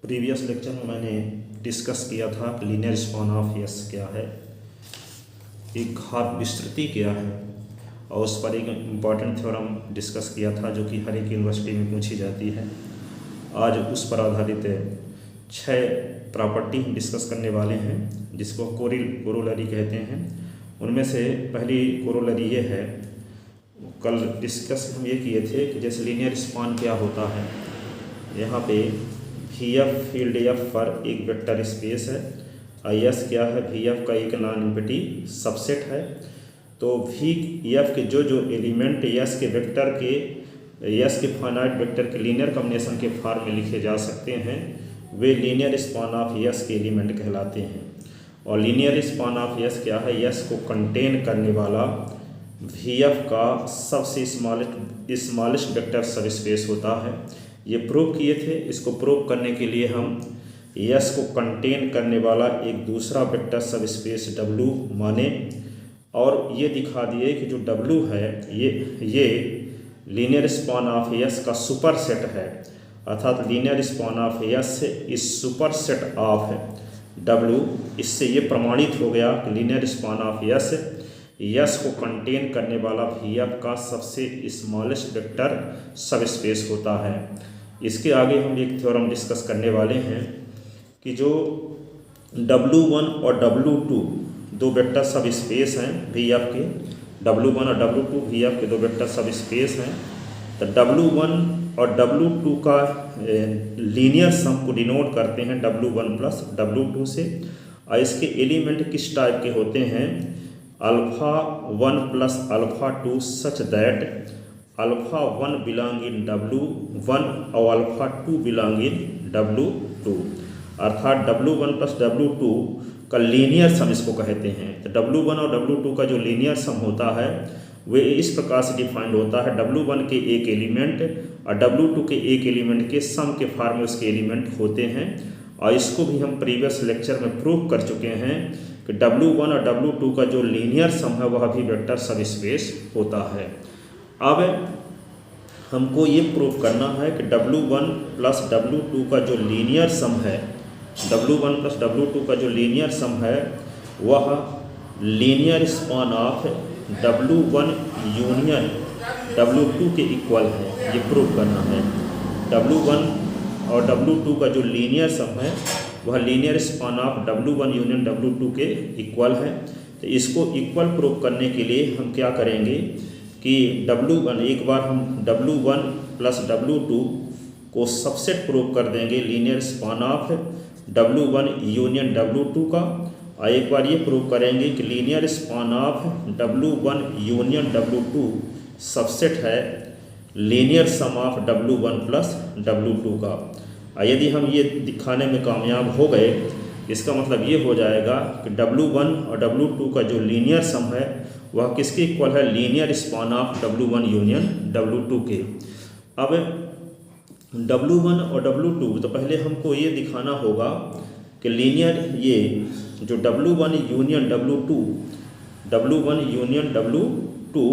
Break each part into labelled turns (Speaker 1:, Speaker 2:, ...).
Speaker 1: Previous lecture में मैंने discuss किया था लीनियर स्पान ऑफ एस क्या है, एक घात विस्तृति क्या है, और उस पर एक इम्पॉर्टेंट थ्योरम डिस्कस किया था जो कि हर एक यूनिवर्सिटी में पूछी जाती है। आज उस पर आधारित 6 प्रॉपर्टी डिस्कस करने वाले हैं जिसको कोरोलरी कहते हैं। उनमें से पहली कोरोलरी ये है, कल डिस्कस हम ये किए थे कि जैसे लीनियर स्पान क्या होता है। यहाँ पे वी एफ फील्ड एफ पर एक वेक्टर स्पेस है, आई एस क्या है, वी एफ का एक नॉन इम्पैटिव सबसेट है। तो वी एफ के जो एलिमेंट एस के वेक्टर के एस के फाइनाइट वेक्टर के लीनियर कॉम्बिनेशन के फॉर्म में लिखे जा सकते हैं, वे लीनियर स्पान ऑफ एस के एलिमेंट कहलाते हैं। और लीनियर स्पान ऑफ एस क्या है, एस को कंटेन करने वाला वी एफ का सबसे स्मॉलेस्ट वेक्टर सब स्पेस होता है। ये प्रूव किए थे। इसको प्रूव करने के लिए हम एस को कंटेन करने वाला एक दूसरा वेक्टर सब स्पेस W माने, और ये दिखा दिए कि जो W है ये लीनियर स्पान ऑफ एस का सुपर सेट है, अर्थात लीनियर स्पान ऑफ एस इस सुपर सेट ऑफ W। इससे ये प्रमाणित हो गया कि लीनियर स्पान ऑफ एस को कंटेन करने वाला वी एफ का सबसे स्मॉलेस्ट वेक्टर सब स्पेस होता है। इसके आगे हम एक थ्योरम डिस्कस करने वाले हैं कि जो W1 और W2 दो वेक्टर सब स्पेस हैं वी एफ के, W1 और W2 वी एफ के दो वेक्टर सब स्पेस हैं। तो W1 और W2 का लीनियर सम को डिनोट करते हैं W1 प्लस W2 से, और इसके एलिमेंट किस टाइप के होते हैं, alpha 1 plus alpha 2 such that alpha 1 belong in W1 और अल्फ़ा 2 बिलोंग इन W2, अर्थात W1 प्लस W2 का लीनियर सम इसको कहते हैं। तो W1 और W2 का जो लीनियर सम होता है वे इस प्रकार से डिफाइंड होता है, W1 के एक एलिमेंट और W2 के एक एलिमेंट के सम के फॉर्म में उसके एलिमेंट होते हैं। और इसको भी हम प्रीवियस लेक्चर में प्रूव कर चुके हैं कि W1 और W2 का जो लीनियर सम है वह भी वेक्टर सब स्पेस होता है। अब हमको ये प्रूव करना है कि W1 प्लस W2 का जो लीनियर सम है, W1 प्लस W2 का जो लीनियर सम है वह linear span of W1 union W2 के इक्वल है। ये प्रूव करना है। W1 और W2 का जो लीनियर सम है वह linear span of W1 union W2 के इक्वल है। तो इसको इक्वल प्रूव करने के लिए हम क्या करेंगे कि W1 एक बार हम W1 प्लस W2 को सबसेट प्रूव कर देंगे linear span of W1 union W2 का, और एक बार ये प्रूव करेंगे कि linear span of W1 union W2 subset है linear sum of W1 plus W2 का। और यदि हम ये दिखाने में कामयाब हो गए, इसका मतलब ये हो जाएगा कि W1 और W2 का जो लीनियर सम है वह किसके इक्वल है, linear span of W1 union W2 के। अब W1 और W2 तो पहले हमको ये दिखाना होगा कि लीनियर ये जो W1 यूनियन W2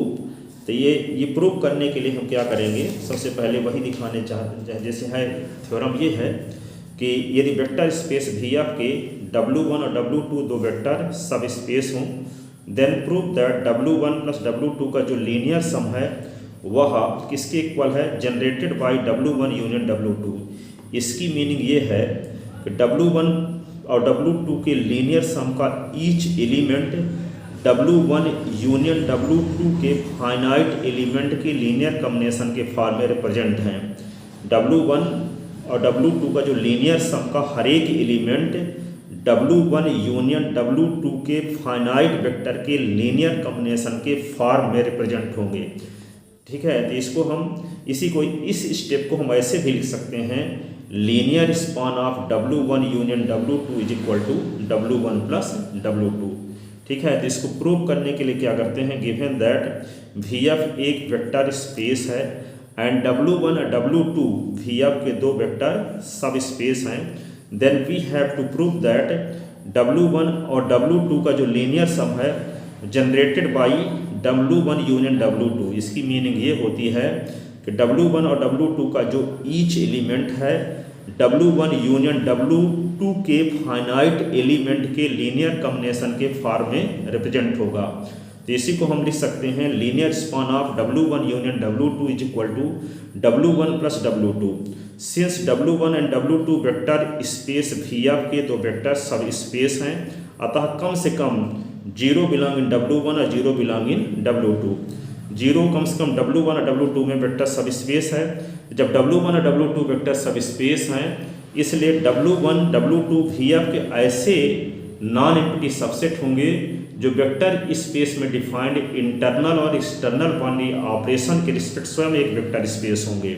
Speaker 1: तो ये प्रूव करने के लिए हम क्या करेंगे, सबसे पहले वही दिखाने जैसे है थ्योरम ये है कि यदि वेक्टर स्पेस वी एफ के W1 और W2 दो वेक्टर सब स्पेस हों, then prove that W1 plus W2 का जो लीनियर सम है वह किसके इक्वल है, generated by W1 union W2। इसकी मीनिंग ये है कि W1 और W2 के लीनियर सम का each element W1 union W2 के फाइनाइट एलिमेंट के लीनियर कॉम्बिनेशन के फॉर्म में रिप्रेजेंट हैं। W1 और W2 का जो लीनियर सम का हर एक एलिमेंट W1 यूनियन W2 के फाइनाइट वेक्टर के लीनियर कॉम्बिनेशन के फॉर्म में रिप्रेजेंट होंगे। ठीक है, तो इसको हम इस स्टेप को हम ऐसे भी लिख सकते हैं, linear span of W1 union W2 is equal to W1 plus W2। ठीक है, तो इसको प्रूव करने के लिए क्या करते हैं, गिवन दैट वी एफ एक वेक्टर स्पेस है एंड W1 और W2 वी एफ के दो वेक्टर सब स्पेस हैं, then we have to prove that W1 और W2 का जो लीनियर सम है generated by W1 union W2। इसकी मीनिंग ये होती है कि W1 और W2 का जो ईच एलिमेंट है W1 यूनियन W2 के फाइनाइट एलिमेंट के लीनियर कॉम्बिनेशन के फॉर्म में रिप्रेजेंट होगा। तो इसी को हम लिख सकते हैं linear span of W1 union W2 is equal to W1 plus W2। Since W1 and W2 vector space VF के दो वेक्टर सब स्पेस हैं, अतः कम से कम 0 बिलोंग इन W1 और 0 बिलोंग इन W2। 0 कम से कम W1 और W2 में वेक्टर सब स्पेस है। जब W1 और W2 वेक्टर सब स्पेस हैं, इसलिए W1 W2 VF के ऐसे नॉन एम्प्टी सबसेट होंगे जो वेक्टर स्पेस में डिफाइंड इंटरनल और एक्सटर्नल बाउंड्री ऑपरेशन के रिस्पेक्ट स्वयं एक वेक्टर स्पेस होंगे।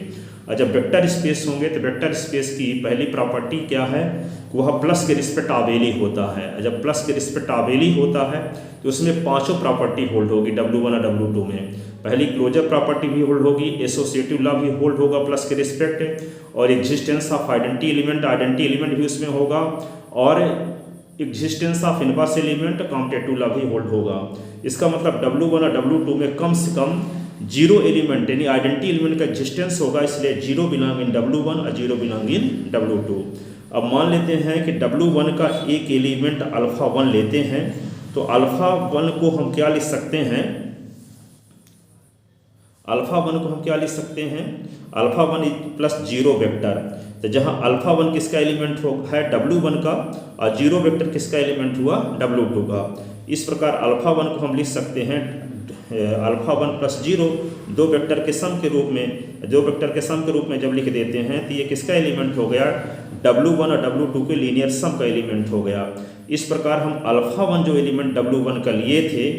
Speaker 1: और जब वेक्टर स्पेस होंगे तो वेक्टर स्पेस की पहली प्रॉपर्टी क्या है, वह प्लस के रिस्पेक्ट आबेली होता है। जब प्लस के रिस्पेक्ट आबेली होता है तो उसमें पांचों प्रॉपर्टी होल्ड होगी W1 और W2 में। पहली क्लोजर प्रॉपर्टी भी होल्ड होगी, एसोसिएटिव लॉ भी होल्ड होगा प्लस के रिस्पेक्ट, और एग्जिस्टेंस ऑफ आइडेंटिटी एलिमेंट भी उसमें होगा, और existence of inverse element competitive law भी होल्ड होगा। इसका मतलब W1 और W2 में कम से कम 0 एलिमेंट यानी आइडेंटिटी एलिमेंट का एग्जिस्टेंस होगा, इसलिए 0 बिलोंग इन W1 और 0 बिलोंग इन W2। अब मान लेते हैं कि W1 का एक एलिमेंट अल्फा 1 लेते हैं, तो अल्फा 1 को हम क्या लिख सकते हैं, अल्फा 1 प्लस 0 वेक्टर। तो जहां अल्फा 1 किसका एलिमेंट है W1 का, और 0 वेक्टर किसका एलिमेंट हुआ W2 का। इस प्रकार अल्फा 1 को हम लिख सकते हैं अल्फा 1 प्लस 0 दो वेक्टर के सम के रूप में जब लिख देते हैं तो ये किसका एलिमेंट हो गया, W1 और W2 के लीनियर सम का एलिमेंट हो गया। इस प्रकार हम अल्फा 1 जो एलिमेंट W1 का लिए थे,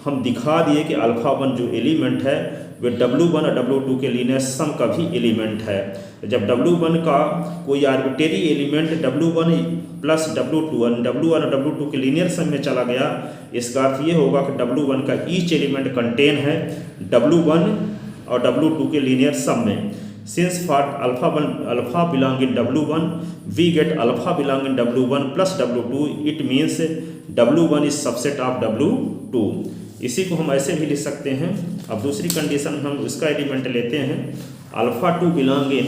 Speaker 1: हम दिखा दिए कि अल्फा 1 जो एलिमेंट है वे W1 और W2 के लीनियर सम का भी एलिमेंट है। जब W1 का कोई arbitrary element W1 plus W2 और W1 और W2 के लीनियर सम में चला गया, इसका अर्थ ये होगा कि W1 का ईच एलिमेंट कंटेन है W1 और W2 के लीनियर सम में। Since for alpha belong in W1, we get alpha belong in W1 plus W2. It means W1 is subset of W2. इसी को हम ऐसे भी लिख सकते हैं। अब दूसरी कंडीशन हम उसका एलिमेंट लेते हैं, alpha 2 belong in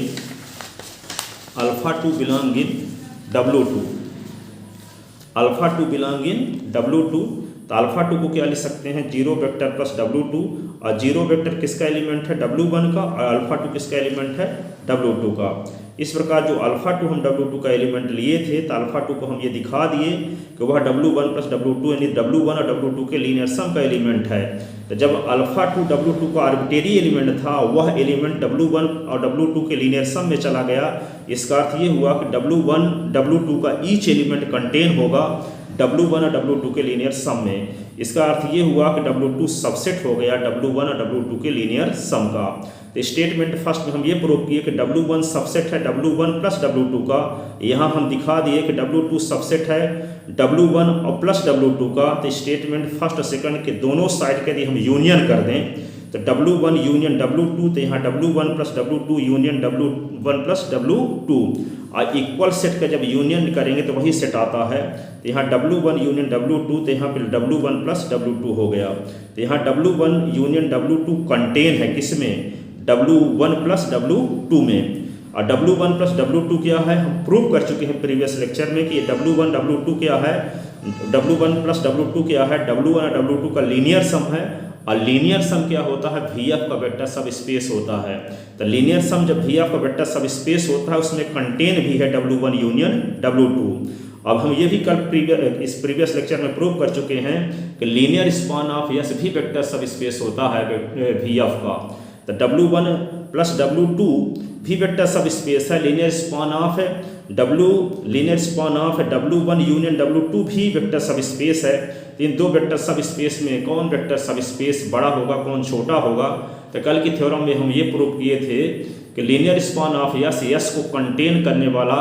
Speaker 1: W2। Alpha 2 belong in W2, तो अल्फा 2 को क्या लिख सकते हैं, 0 वेक्टर प्लस W2, और 0 वेक्टर किसका एलिमेंट है W1 का, और अल्फा 2 किसका एलिमेंट है W2 का। इस प्रकार जो अल्फा 2 हम W2 का एलिमेंट लिए थे, तो अल्फा 2 को हम ये दिखा दिए कि वह W1 प्लस W2 यानी W1 और W2 के लीनियर सम का एलिमेंट है। तो जब अल्फा 2 W2 का आर्बिट्रेरी एलिमेंट था, वह एलिमेंट W1 और W2 के लीनियर सम में चला गया। इसका अर्थ ये हुआ कि W1 W2 का ईच एलिमेंट कंटेन होगा W1 और W2 के लीनियर सम में। इसका अर्थ ये हुआ कि W2 सबसेट हो गया W1 और W2 के लीनियर सम का। तो स्टेटमेंट फर्स्ट में हम ये प्रूव किए कि W1 सबसेट है W1 प्लस W2 का। यहाँ हम दिखा दिए कि W2 सबसेट है W1 और प्लस W2 का। तो स्टेटमेंट फर्स्ट और सेकंड के दोनों साइड के यदि हम यूनियन कर दें तो W1 यूनियन W2, तो यहाँ W1 plus W2 union W1 plus W2, और इक्वल सेट का जब यूनियन करेंगे तो वही सेट आता है। तो यहाँ W1 यूनियन W2, तो यहाँ पर W1 प्लस W2 हो गया। तो यहाँ W1 यूनियन W2 कंटेन है किसमें, W1 प्लस W2 में। और W1 प्लस W2 क्या है, हम प्रूव कर चुके हैं प्रीवियस लेक्चर में कि W1 W2 क्या है, W1 प्लस W2 क्या है, W1 और W2 का लीनियर सम है। और लीनियर सम क्या होता है, VF का वेक्टर सब स्पेस होता है। तो लीनियर सम जब VF का वेक्टर सब स्पेस होता है, उसमें कंटेन भी है W1 यूनियन W2। अब हम ये भी कल इस प्रीवियस लेक्चर में प्रूव कर चुके हैं कि लीनियर स्पान ऑफ S भी वेक्टर सब स्पेस होता है VF का। तो W1 प्लस W2 भी वेक्टर सब स्पेस है। Linear span of W1 union W2 भी वेक्टर सब स्पेस है। इन दो वेक्टर सब स्पेस में कौन वेक्टर सब स्पेस बड़ा होगा, कौन छोटा होगा। तो कल की थ्योरम में हम ये प्रूव किए थे कि लीनियर स्पान ऑफ S को कंटेन करने वाला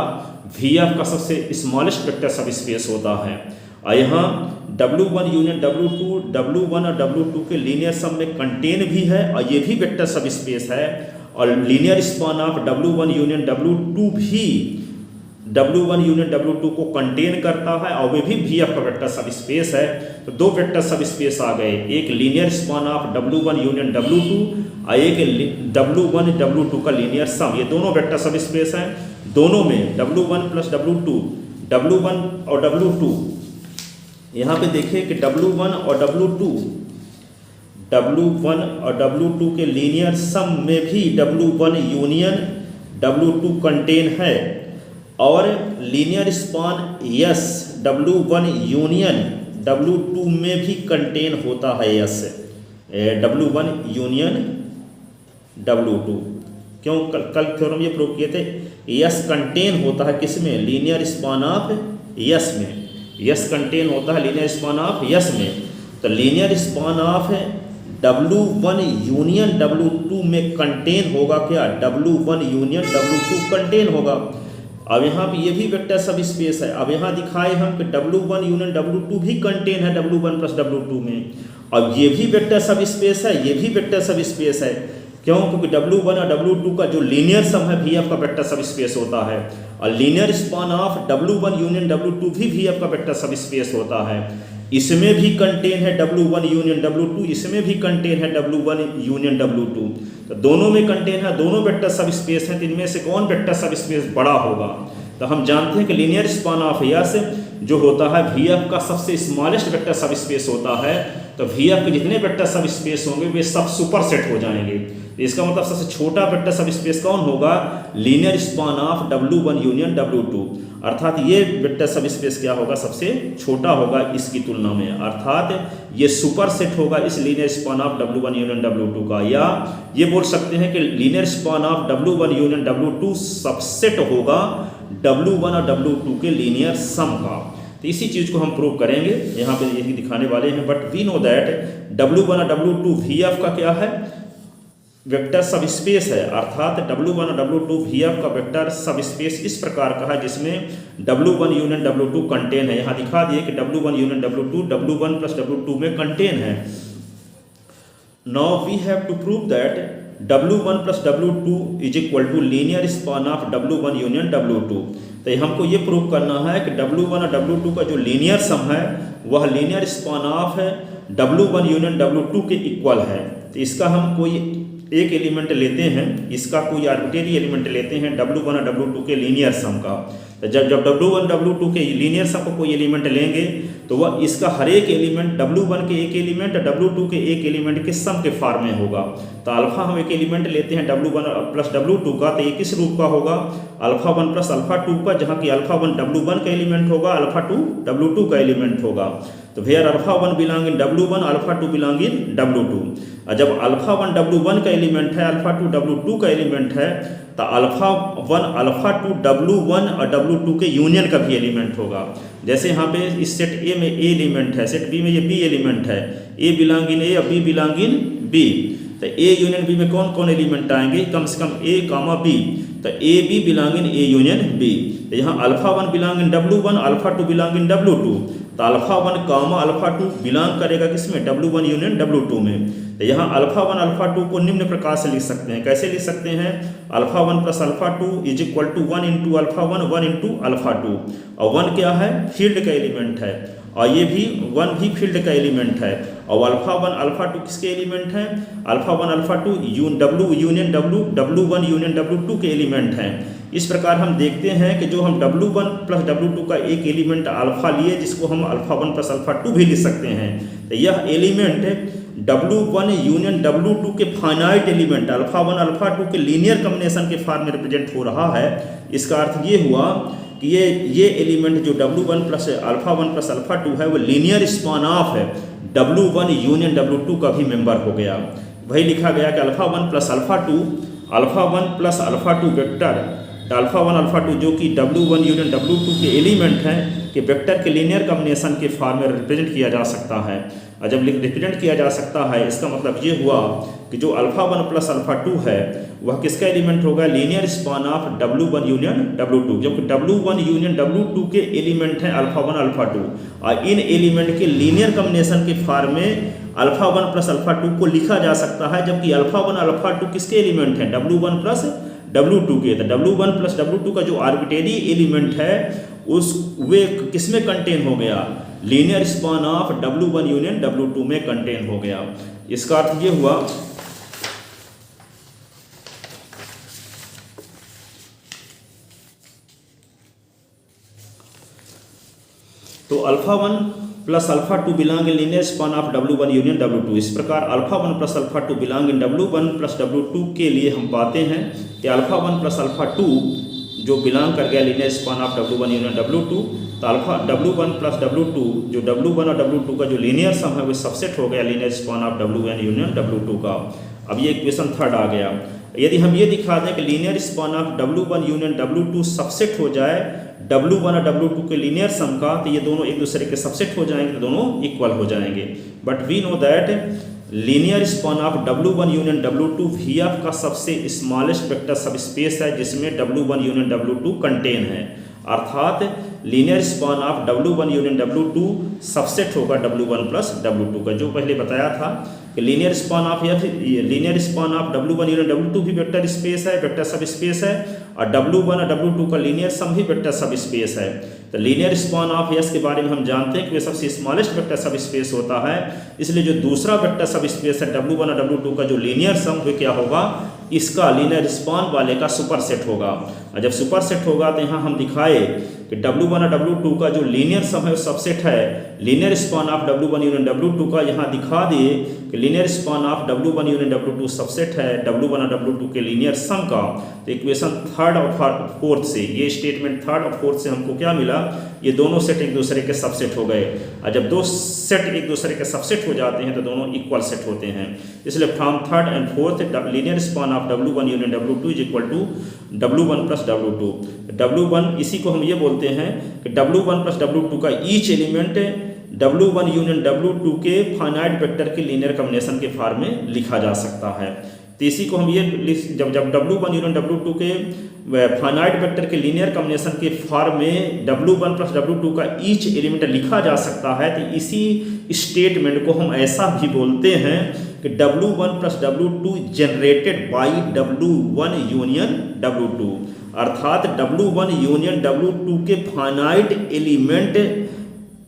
Speaker 1: VF का सबसे स्मॉलेस्ट वेक्टर सब स्पेस होता है। और यहाँ W1 यूनियन W1 और W2 के लीनियर सम में कंटेन भी है, और ये भी वेक्टर सब स्पेस है। और linear span of W1 union W2 भी W1 यूनियन W2 को कंटेन करता है, और वे भी VF का वेक्टर सब स्पेस है। तो दो वेक्टर सब स्पेस आ गए, एक linear span of W1 union W2 और एक W1 W2 का लीनियर सम। ये दोनों वेक्टर सब स्पेस हैं। दोनों में W1 प्लस W2, W1 और W2, यहाँ पे देखिए कि W1 और W2 के लीनियर सम में भी W1 यूनियन W2 कंटेन है, और linear span yes W1 union W2 में भी कंटेन होता है। यस W1 यूनियन W2, क्यों? कल थ्योरम ये प्रूव किए थे, यस कंटेन होता है किसमें? लीनियर स्पान ऑफ यस में। यस कंटेन होता है लीनियर स्पान ऑफ यस में। तो linear span of W1 union W2 में कंटेन होगा क्या? W1 यूनियन W2 कंटेन होगा। अब यहाँ पे ये भी वेक्टर सब स्पेस है। अब यहाँ दिखाए हम कि W1 यूनियन W2 भी कंटेन है W1 प्लस W2 में। अब ये भी वेक्टर सब स्पेस है, ये भी वेक्टर सब स्पेस है। क्यों? क्योंकि W1 और W2 का जो लीनियर सम है VF का वेक्टर सब स्पेस होता है, और linear span of W1 union W2 भी VF का वेक्टर सब स्पेस होता है। इसमें भी कंटेन है W1 यूनियन W2, इसमें भी कंटेन है W1 यूनियन W2। तो दोनों में कंटेन है, दोनों वेक्टर सब स्पेस हैं। तो इनमें से कौन वेक्टर सब स्पेस बड़ा होगा? तो हम जानते हैं कि लीनियर स्पान ऑफ यस जो होता है VF का सबसे स्मॉलेस्ट वेक्टर सब स्पेस होता है। तो VF के जितने वेक्टर सब स्पेस होंगे वे सब सुपर सेट हो जाएंगे। इसका मतलब सबसे छोटा वेक्टर सब स्पेस कौन होगा? Linear span of W1 union W2। अर्थात ये वेक्टर सब स्पेस क्या होगा? सबसे छोटा होगा इसकी तुलना में, अर्थात ये सुपर सेट होगा इस linear span of W1 union W2 का। या ये बोल सकते हैं कि linear span of W1 union W2 subset होगा W1 और W2 के लीनियर सम का। तो इसी चीज़ को हम प्रूव करेंगे, यहाँ पे यही दिखाने वाले हैं। But we know that W1 और W2 VF का क्या है? वेक्टर सब स्पेस है। अर्थात W1 और W2 VF का वेक्टर सब स्पेस इस प्रकार का है जिसमें W1 यूनियन W2 कंटेन है। यहाँ दिखा दिए कि W1 union W2 W1 plus W2 में कंटेन है। Now we have to prove that W1 plus W2 is equal to linear span of W1 union W2। तो हमको ये प्रूव करना है कि W1 और W2 का जो लीनियर सम है वह linear span of W1 union W2 के इक्वल है। तो इसका हम कोई एक एलिमेंट लेते हैं, इसका कोई आर्बिट्रेरी एलिमेंट लेते हैं W1 और W2 के लीनियर सम का। तो जब W1 W2 के लीनियर सम को कोई एलिमेंट लेंगे तो वह इसका हर एक एलिमेंट W1 के एक एलिमेंट W2 के एक एलिमेंट के सम के फॉर्म में होगा। तो अल्फा हम एक एलिमेंट लेते हैं W1 प्लस W2 का, तो ये किस रूप का होगा? अल्फा 1 प्लस अल्फा 2 का, जहाँ की अल्फा 1 W1 का एलिमेंट होगा, अल्फा 2 W2 का एलिमेंट होगा। तो where alpha 1 belong in W1, alpha 2 belong in W2। और जब अल्फा 1 W1 का एलिमेंट है, अल्फा 2 W2 का एलिमेंट है, तो अल्फा 1 अल्फा 2 W1 और W2 के यूनियन का भी एलिमेंट होगा। जैसे यहाँ पे इस सेट A में A एलिमेंट है, सेट B में ये B एलिमेंट है, A बिलोंग इन A और B बिलोंग इन B। तो A यूनियन B में कौन कौन एलिमेंट आएंगे? कम से कम A कामा B। तो A B belong in A union B। तो यहाँ alpha 1 belong in W1, alpha 2 belong in W2। तो अल्फा 1 कामा अल्फा 2 बिलोंग करेगा किसमें? W1 यूनियन W2 में। तो यहाँ अल्फा 1 अल्फा 2 को निम्न प्रकार से लिख सकते हैं। कैसे लिख सकते हैं? Alpha 1 plus alpha 2 is equal to 1 into alpha 1 1 into alpha 2। और 1 क्या है? फील्ड का एलिमेंट है, और ये भी 1 भी फील्ड का एलिमेंट है। और अल्फा 1 अल्फा 2 किसके एलिमेंट हैं? Alpha 1 alpha 2 W union W1 union W2 के एलिमेंट हैं। इस प्रकार हम देखते हैं कि जो हम W1 प्लस W2 का एक एलिमेंट अल्फा लिए, जिसको हम अल्फा 1 प्लस अल्फा 2 भी लिख सकते हैं, तो यह एलिमेंट W1 यूनियन W2 के फाइनाइट एलिमेंट अल्फा 1 अल्फा 2 के लीनियर कॉम्बिनेशन के फॉर्म में रिप्रेजेंट हो रहा है। इसका अर्थ ये हुआ कि ये एलिमेंट जो W1 plus alpha 1 plus alpha 2 है, वो लीनियर स्पान ऑफ है W1 यूनियन W2 का भी मेंबर हो गया। वही लिखा गया कि alpha 1 plus alpha 2 plus alpha 2 vector alpha 1 alpha 2 जो कि W1 यूनियन W2 के एलिमेंट हैं कि वेक्टर के लीनियर कॉम्बिनेशन के फॉर्म में रिप्रेजेंट किया जा सकता है। और जब रिप्रेजेंट किया जा सकता है, इसका मतलब ये हुआ कि जो अल्फा 1 प्लस अल्फा 2 है वह किसका एलिमेंट होगा? Linear span of W1 union W2, जबकि W1 यूनियन W2 के एलिमेंट हैं अल्फा 1 अल्फा 2, और इन एलिमेंट के लीनियर कॉम्बिनेशन के फॉर्म में अल्फा 1 प्लस अल्फा 2 को लिखा जा सकता है। जबकि अल्फा 1 अल्फा 2 किसके एलिमेंट हैं? W1 प्लस W2 के। तो W1 प्लस W2 का जो आर्बिट्रेरी एलिमेंट है उस वे किसमें कंटेन हो गया? Linear span of W1 union W2 में कंटेन हो गया। इसका अर्थ ये हुआ तो alpha 1 plus alpha 2 belong in linear span of W1 union W2। इस प्रकार alpha 1 plus alpha 2 belong in W1 plus W2 के लिए हम पाते हैं कि अल्फा 1 प्लस अल्फा 2 जो बिलोंग कर गया linear span of W1 union W2, तो अल्फा W1 प्लस W2 जो W1 और W2 का जो लीनियर सम है वो सबसेट हो गया linear span of W1 union W2 का। अब ये इक्वेशन थर्ड आ गया। यदि हम ये दिखा दें कि linear span of W1 union W2 subset हो जाए W1 और W2 के लीनियर सम का, तो ये दोनों एक दूसरे के सबसेट हो जाएंगे, तो दोनों इक्वल हो जाएंगे। But we know that linear span of W1 union W2 VF का सबसे स्मॉलेस्ट वेक्टर सब स्पेस है जिसमें W1 यूनियन W2 कंटेन है। अर्थात linear span of W1 union W2 subset होगा W1 प्लस W2 का, जो पहले बताया था कि linear span of W1 union W2 भी वेक्टर स्पेस है, वेक्टर सब स्पेस है, और W1 और W2 का लीनियर सम भी वेक्टर सब स्पेस है। तो लीनियर स्पान ऑफ S के बारे में हम जानते हैं कि वे सबसे स्मॉलेस्ट वेक्टर सब स्पेस होता है, इसलिए जो दूसरा वेक्टर सब स्पेस है W1 और W2 का जो लीनियर सम वो क्या होगा, इसका लीनियर स्पान वाले का सुपर सेट होगा। और जब सुपर सेट होगा तो यहाँ हम दिखाए कि W1 और W2 का जो लीनियर सम है वो सबसेट है linear span of W1 union W2 का। यहाँ दिखा दिए कि linear span of W1 union W2 subset है W1 और W2 के लीनियर सम का। तो इक्वेशन थर्ड और फोर्थ से, ये स्टेटमेंट थर्ड और फोर्थ से हमको क्या मिला, ये दोनों सेट एक दूसरे के सबसेट हो गए। और जब दो सेट एक दूसरे के सबसेट हो जाते हैं तो दोनों इक्वल सेट होते हैं। इसलिए from third and fourth linear span of W1 union W2 is equal to W1 plus W2। W1 इसी को हम ये बोलते हैं कि W1 प्लस W2 का each element W1 union W2 के फाइनाइट वेक्टर के लीनियर कॉम्बिनेशन के फॉर्म में लिखा जा सकता है। तो इसी को हम ये जब W1 यूनियन W2 के फाइनाइट वेक्टर के लीनियर कॉम्बिनेशन के फॉर्म में W1 प्लस W2 का ईच एलिमेंट लिखा जा सकता है, तो इसी स्टेटमेंट को हम ऐसा भी बोलते हैं कि W1 plus W2 generated by W1 union W2। अर्थात W1 यूनियन W2 के फाइनाइट एलिमेंट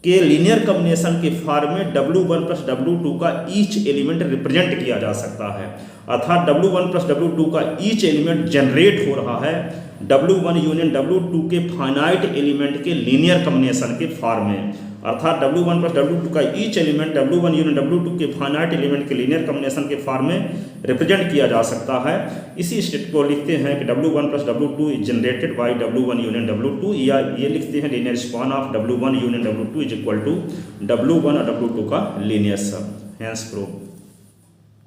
Speaker 1: के लीनियर कॉम्बिनेशन के फॉर्म में W1 प्लस W2 का ईच एलिमेंट रिप्रेजेंट किया जा सकता है। अर्थात W1 प्लस W2 का ईच एलिमेंट जनरेट हो रहा है W1 यूनियन W2 के फाइनाइट एलिमेंट के लीनियर कॉम्बिनेशन के फॉर्म में। अर्थात W1 प्लस W2 का each element W1 union W2 के फाइनाइट एलिमेंट के लीनियर कॉम्बिनेशन के फॉर्म में रिप्रेजेंट किया जा सकता है। इसी स्टेट को लिखते हैं कि W1 plus W2 is generated by W1 union W2, या ये लिखते हैं linear span of W1 union W2 is equal to W1 और W2 का लीनियर सम। Hence prove.